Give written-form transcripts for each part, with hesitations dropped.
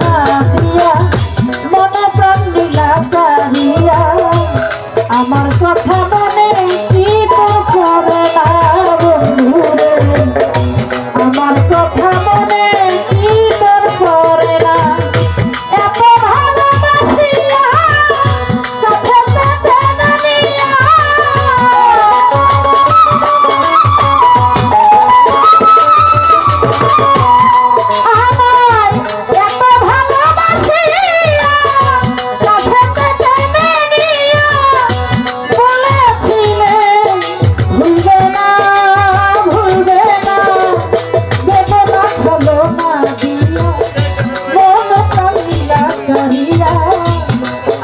না দিয়া মনে প্রাণ দিলা কারিয়া আমার কথা মনে কি তো করে না বন্ধু রে আমার কথা মনে কি তোর করে না এত ভালোবাসিয়া কাছে পেতে না নিয়া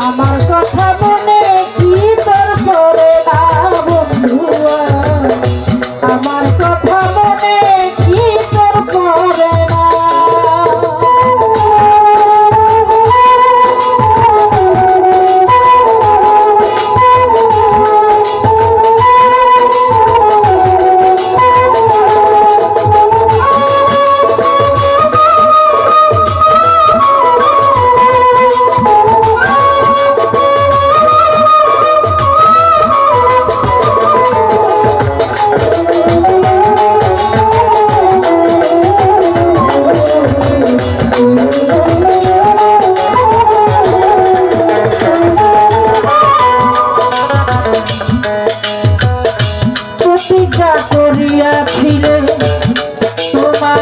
আমার কথা মনে কি তোর করে না বন্ধু আমার কথা মনে কি তোর করে না প্রতিজ্ঞা করিয়াছিলে তোমার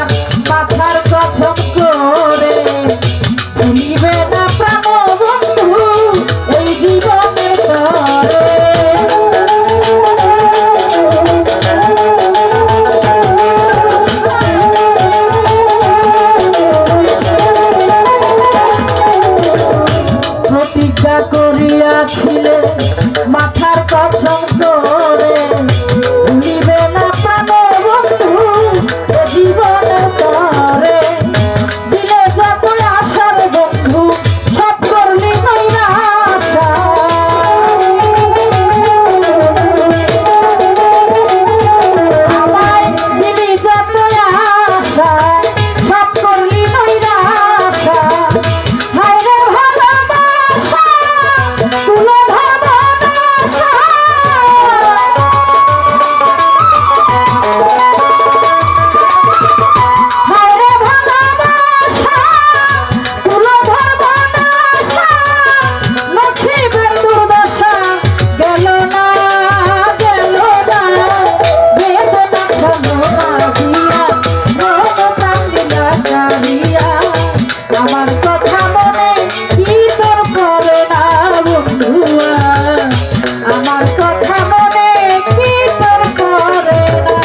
মাথার কসম করে ভুলিবে না প্রাণ বন্ধু এই জীবনে তরে প্রতিজ্ঞা করিয়াছিলে মাথার কসম করে ভুলিবে না প্রাণ বন্ধু এ জীবনে তরে দিলে যত আশার বন্ধু সব করলি নৈরাশা আমায় দিলি যত আশা সব করলি নৈরাশা হায় রে ভালোবাসা তুলে ধরবো না আমার কথা মনে কি তোর করে না বন্ধু আমার কথা মনে কি তোর করে না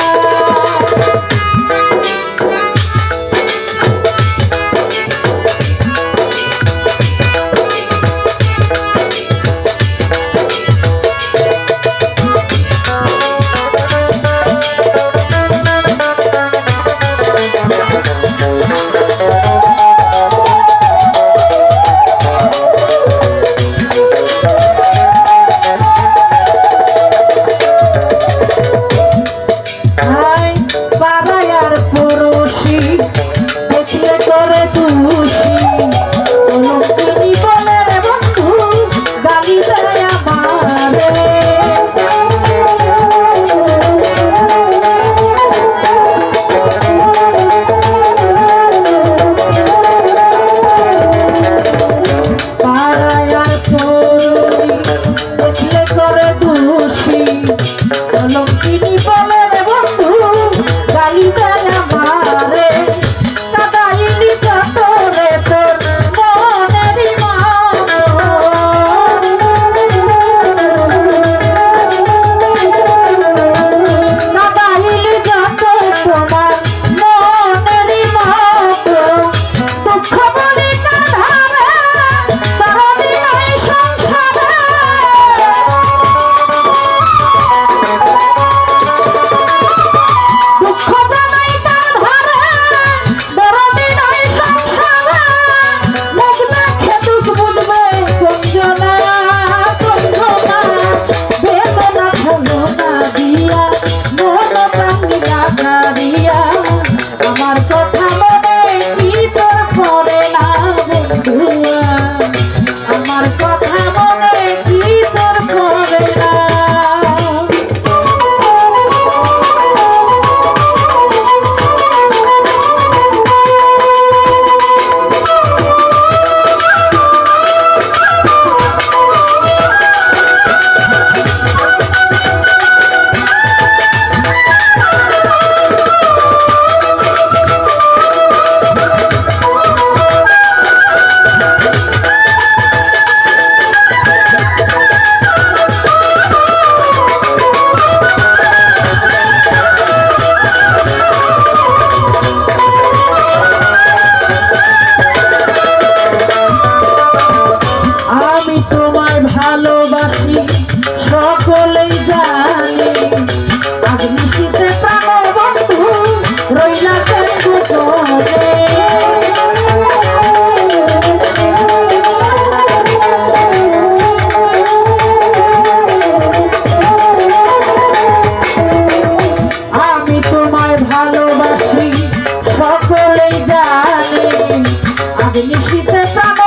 দিতে প্রাণ